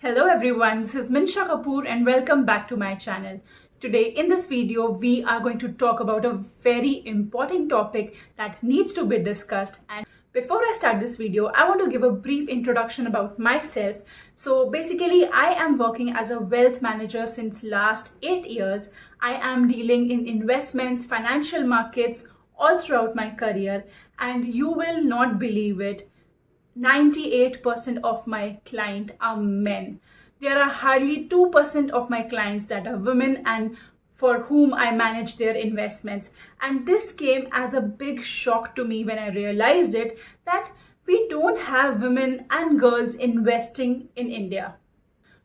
Hello everyone, this is Minsha Kapoor and welcome back to my channel. Today in this video, we are going to talk about a very important topic that needs to be discussed. And before I start this video, I want to give a brief introduction about myself. So basically, I am working as a wealth manager since last 8 years. I am dealing in investments, financial markets all throughout my career, and you will not believe it. 98% of my clients are men. There are hardly 2% of my clients that are women and for whom I manage their investments. And this came as a big shock to me when I realized it, that we don't have women and girls investing in India.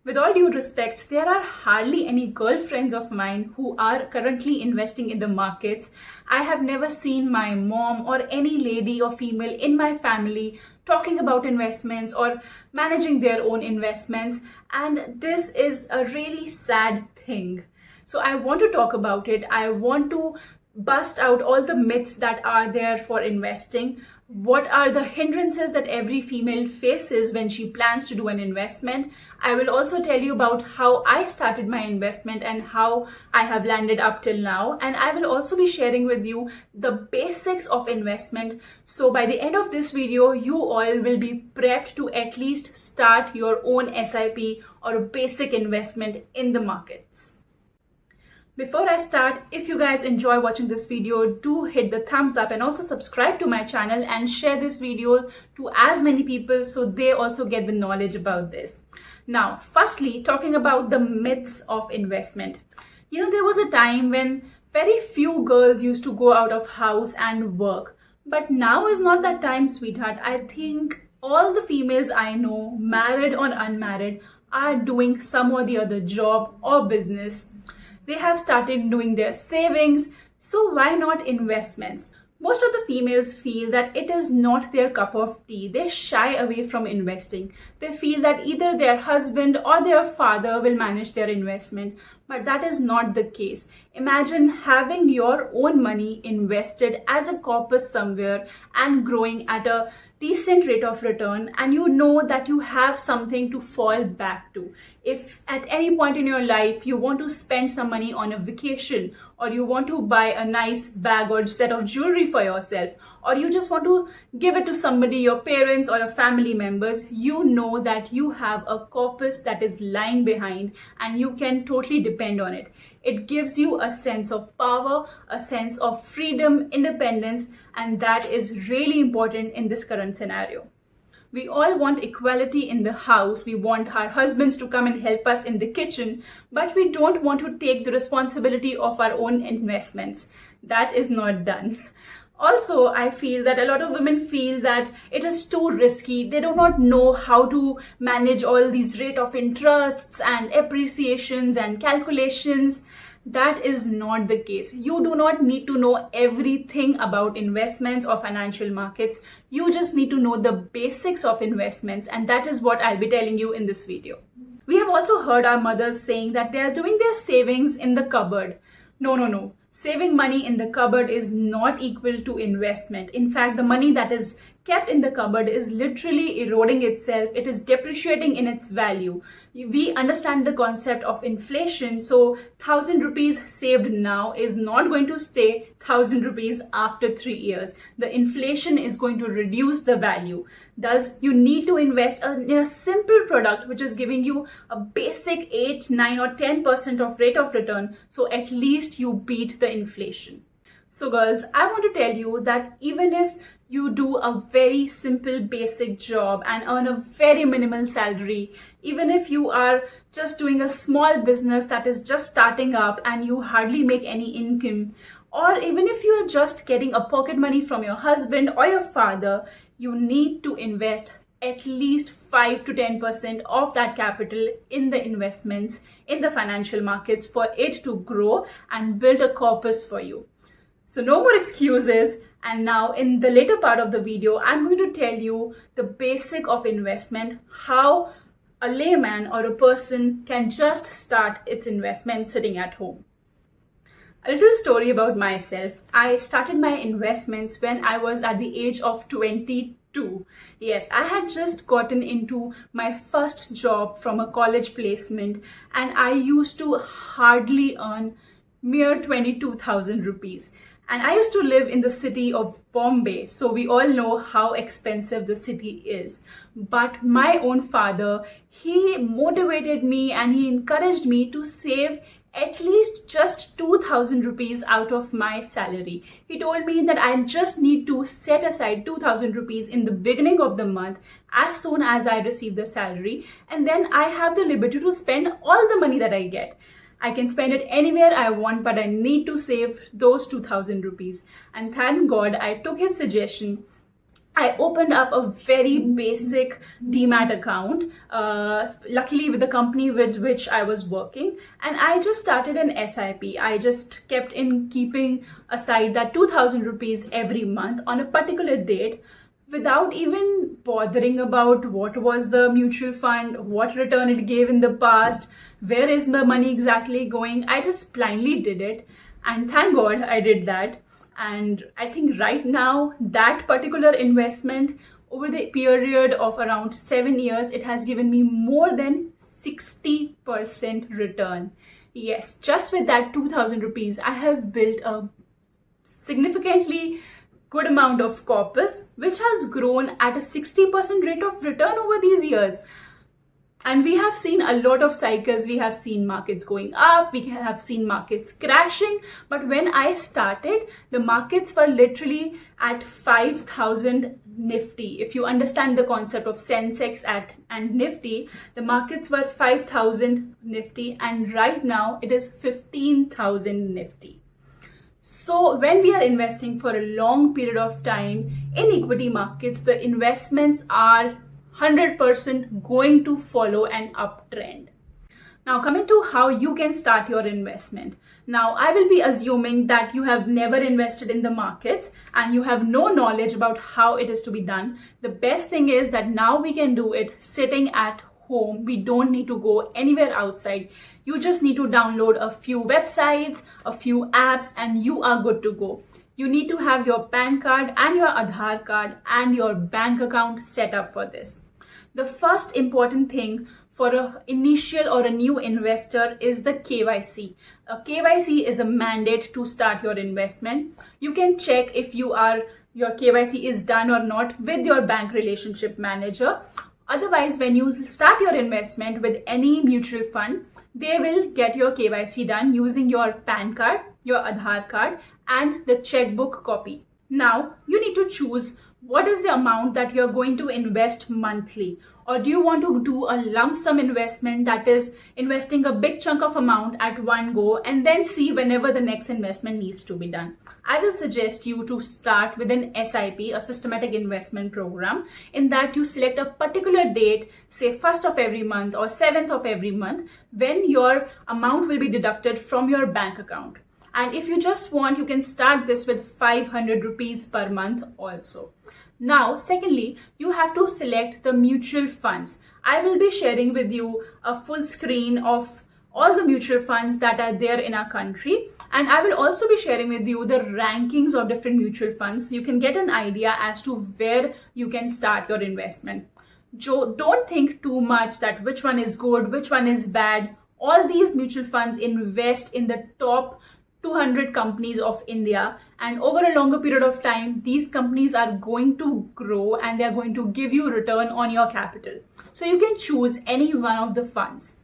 With all due respects, there are hardly any girlfriends of mine who are currently investing in the markets. I have never seen my mom or any lady or female in my family talking about investments or managing their own investments. And this is a really sad thing. So I want to talk about it. I want to bust out all the myths that are there for investing. What are the hindrances that every female faces when she plans to do an investment? I will also tell you about how I started my investment and how I have landed up till now. And I will also be sharing with you the basics of investment. So by the end of this video, you all will be prepped to at least start your own SIP or a basic investment in the markets. Before I start, if you guys enjoy watching this video, do hit the thumbs up and also subscribe to my channel and share this video to as many people so they also get the knowledge about this. Now, firstly, talking about the myths of investment. There was a time when very few girls used to go out of house and work. But now is not that time, sweetheart. I think all the females I know, married or unmarried, are doing some or the other job or business. They have started doing their savings, so why not investments? Most of the females feel that it is not their cup of tea. They shy away from investing. They feel that either their husband or their father will manage their investment, but that is not the case. Imagine having your own money invested as a corpus somewhere and growing at a decent rate of return, and you know that you have something to fall back to. If at any point in your life you want to spend some money on a vacation, or you want to buy a nice bag or set of jewelry for yourself, or you just want to give it to somebody, your parents or your family members, you know that you have a corpus that is lying behind and you can totally depend on it. It gives you a sense of power, a sense of freedom, independence, and that is really important in this current scenario. We all want equality in the house. We want our husbands to come and help us in the kitchen, but we don't want to take the responsibility of our own investments. That is not done. Also, I feel that a lot of women feel that it is too risky. They do not know how to manage all these rate of interests and appreciations and calculations. That is not the case. You do not need to know everything about investments or financial markets. You just need to know the basics of investments, and that is what I'll be telling you in this video. We have also heard our mothers saying that they are doing their savings in the cupboard. No. Saving money in the cupboard is not equal to investment. In fact, the money that is kept in the cupboard is literally eroding itself. It is depreciating in its value. We understand the concept of inflation. So 1,000 rupees saved now is not going to stay 1,000 rupees after 3 years. The inflation is going to reduce the value. Thus, you need to invest in a simple product which is giving you a basic 8, 9 or 10% of rate of return. So at least you beat the inflation. So girls, I want to tell you that even if you do a very simple basic job and earn a very minimal salary, even if you are just doing a small business that is just starting up and you hardly make any income, or even if you are just getting a pocket money from your husband or your father, you need to invest at least 5 to 10% of that capital in the investments in the financial markets for it to grow and build a corpus for you. So no more excuses. And now in the later part of the video, I'm going to tell you the basic of investment, how a layman or a person can just start its investment sitting at home. A little story about myself. I started my investments when I was at the age of 22 2022. Yes, I had just gotten into my first job from a college placement, and I used to hardly earn mere 22,000 rupees. And I used to live in the city of Bombay, so we all know how expensive the city is. But my own father, he motivated me and he encouraged me to save at least just 2,000 rupees out of my salary. He told me that I just need to set aside 2,000 rupees in the beginning of the month as soon as I receive the salary, and then I have the liberty to spend all the money that I get. I can spend it anywhere I want, but I need to save those 2,000 rupees. And thank God I took his suggestion. I opened up a very basic DMAT account, luckily with the company with which I was working, and I just started an SIP. I just kept in keeping aside that 2,000 rupees every month on a particular date without even bothering about what was the mutual fund, what return it gave in the past, where is the money exactly going. I just blindly did it, and thank God I did that. And I think right now that particular investment over the period of around 7 years, it has given me more than 60% return. Yes, just with that 2,000 rupees, I have built a significantly good amount of corpus, which has grown at a 60% rate of return over these years. And we have seen a lot of cycles. We have seen markets going up, we have seen markets crashing. But when I started, the markets were literally at 5,000 Nifty. If you understand the concept of Sensex and Nifty, the markets were 5,000 Nifty, and right now it is 15,000 Nifty. So when we are investing for a long period of time in equity markets, the investments are 100% going to follow an uptrend. Now coming to how you can start your investment. Now I will be assuming that you have never invested in the markets and you have no knowledge about how it is to be done. The best thing is that now we can do it sitting at home. We don't need to go anywhere outside. You just need to download a few websites, a few apps, and you are good to go. You need to have your PAN card and your Aadhaar card and your bank account set up for this. The first important thing for an initial or a new investor is the KYC. A KYC is a mandate to start your investment. You can check if your KYC is done or not with your bank relationship manager. Otherwise, when you start your investment with any mutual fund, they will get your KYC done using your PAN card, your Aadhaar card, and the checkbook copy. Now, you need to choose what is the amount that you're going to invest monthly, or do you want to do a lump sum investment, that is investing a big chunk of amount at one go and then see whenever the next investment needs to be done. I will suggest you to start with an SIP, a systematic investment program, in that you select a particular date, say 1st of every month or 7th of every month, when your amount will be deducted from your bank account. And if you just want, you can start this with 500 rupees per month also. Now, secondly, you have to select the mutual funds. I will be sharing with you a full screen of all the mutual funds that are there in our country. And I will also be sharing with you the rankings of different mutual funds, so you can get an idea as to where you can start your investment. Don't think too much that which one is good, which one is bad. All these mutual funds invest in the top 200 companies of India, and over a longer period of time, these companies are going to grow and they are going to give you return on your capital. So you can choose any one of the funds.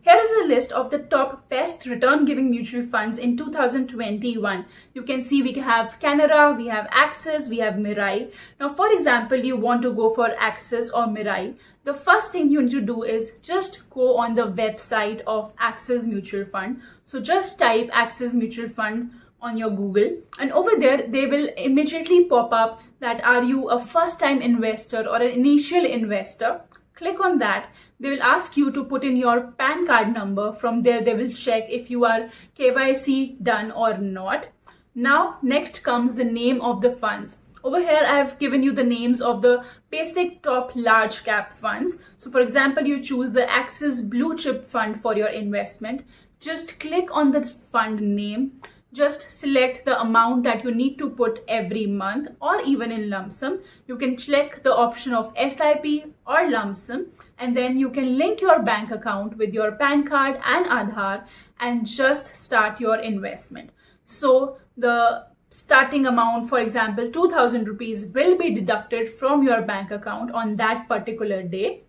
Here is a list of the top best return giving mutual funds in 2021. You can see we have Canara, we have Axis, we have Mirai. Now, for example, you want to go for Axis or Mirai. The first thing you need to do is just go on the website of Axis Mutual Fund. So just type Axis Mutual Fund on your Google, and over there they will immediately pop up that are you a first time investor or an initial investor. Click on that. They will ask you to put in your PAN card number. From there, they will check if you are KYC done or not. Now, next comes the name of the funds. Over here, I have given you the names of the basic top large cap funds. So for example, you choose the Axis Blue Chip Fund for your investment. Just click on the fund name. just select the amount that you need to put every month or even in lump sum. You can select the option of SIP or lump sum, and then you can link your bank account with your PAN card and Aadhaar and just start your investment. So the starting amount, for example, 2000 rupees will be deducted from your bank account on that particular day.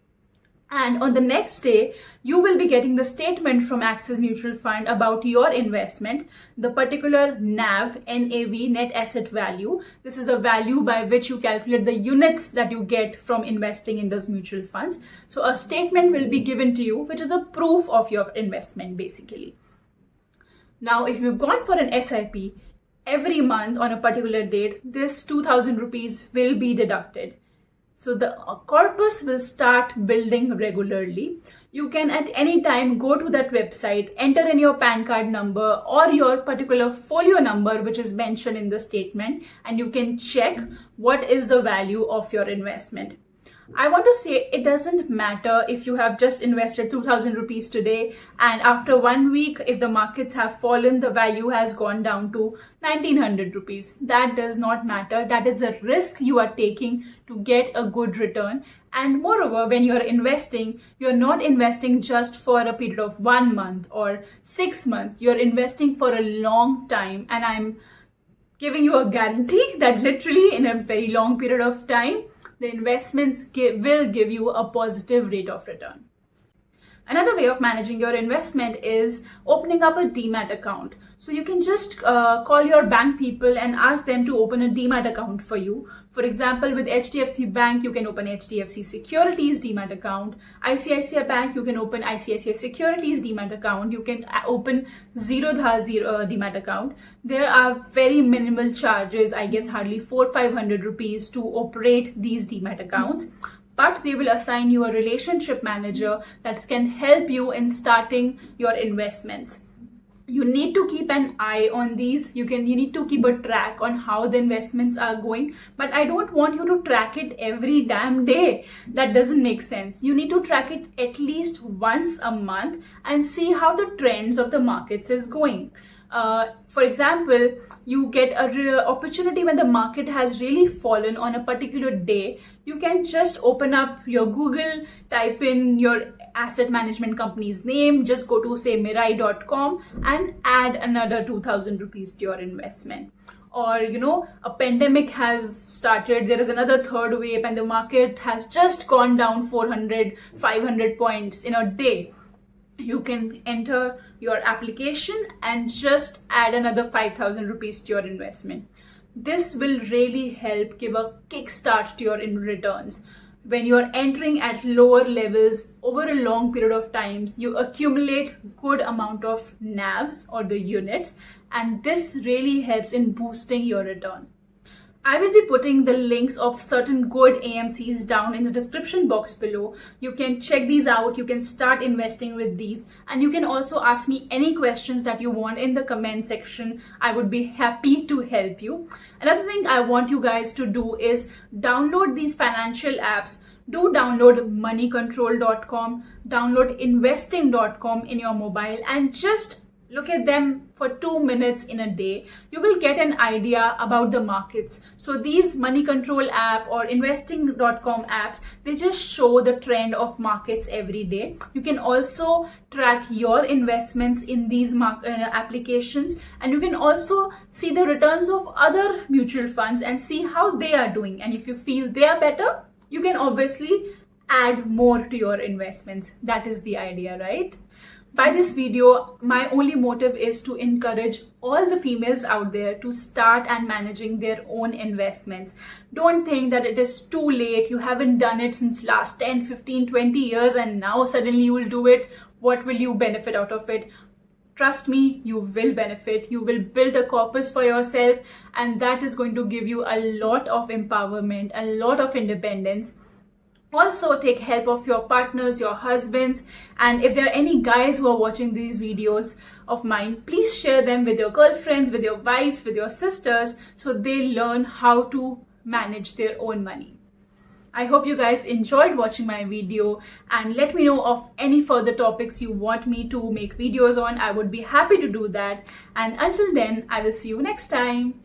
And on the next day, you will be getting the statement from Axis Mutual Fund about your investment, the particular NAV, net asset value. This is the value by which you calculate the units that you get from investing in those mutual funds. So a statement will be given to you, which is a proof of your investment basically. Now, if you've gone for an SIP, every month on a particular date, this 2000 rupees will be deducted. So the corpus will start building regularly. You can at any time go to that website, enter in your PAN card number or your particular folio number, which is mentioned in the statement, and you can check what is the value of your investment. I want to say it doesn't matter if you have just invested 2000 rupees today and after 1 week, if the markets have fallen, the value has gone down to 1900 rupees. That does not matter. That is the risk you are taking to get a good return. And moreover, when you are investing, you're not investing just for a period of 1 month or 6 months. You're investing for a long time. And I'm giving you a guarantee that literally in a very long period of time, the investments will give you a positive rate of return. Another way of managing your investment is opening up a DMAT account. So you can just call your bank people and ask them to open a DMAT account for you. For example, with HDFC Bank, you can open HDFC Securities DMAT account. ICICI Bank, you can open ICICI Securities DMAT account. You can open Zerodha DMAT account. There are very minimal charges, I guess hardly 400-500 rupees to operate these DMAT accounts. But they will assign you a relationship manager that can help you in starting your investments. You need to keep an eye on these. You need to keep a track on how the investments are going. But I don't want you to track it every damn day. That doesn't make sense. You need to track it at least once a month and see how the trends of the markets is going. For example, you get an opportunity when the market has really fallen on a particular day. You can just open up your Google, type in your asset management company's name, just go to say mirai.com and add another 2000 rupees to your investment. Or, a pandemic has started, there is another third wave and the market has just gone down 400-500 points in a day. You can enter your application and just add another 5000 rupees to your investment. This will really help give a kickstart to your returns. When you are entering at lower levels over a long period of times, you accumulate good amount of NAVs or the units, and this really helps in boosting your return. I will be putting the links of certain good AMCs down in the description box below. You can check these out. You can start investing with these, and you can also ask me any questions that you want in the comment section. I would be happy to help you. Another thing I want you guys to do is download these financial apps. Do download moneycontrol.com, download investing.com in your mobile, and just look at them for 2 minutes in a day. You will get an idea about the markets. So these money control app or investing.com apps, they just show the trend of markets every day. You can also track your investments in these applications, and you can also see the returns of other mutual funds and see how they are doing. And if you feel they are better, you can obviously add more to your investments. That is the idea, right? By this video, my only motive is to encourage all the females out there to start and managing their own investments. Don't think that it is too late. You haven't done it since last 10, 15, 20 years and now suddenly you will do it. What will you benefit out of it? Trust me, you will benefit. You will build a corpus for yourself, and that is going to give you a lot of empowerment, a lot of independence. Also, take help of your partners, your husbands, and if there are any guys who are watching these videos of mine, please share them with your girlfriends, with your wives, with your sisters, so they learn how to manage their own money. I hope you guys enjoyed watching my video, and let me know of any further topics you want me to make videos on. I would be happy to do that. And until then, I will see you next time.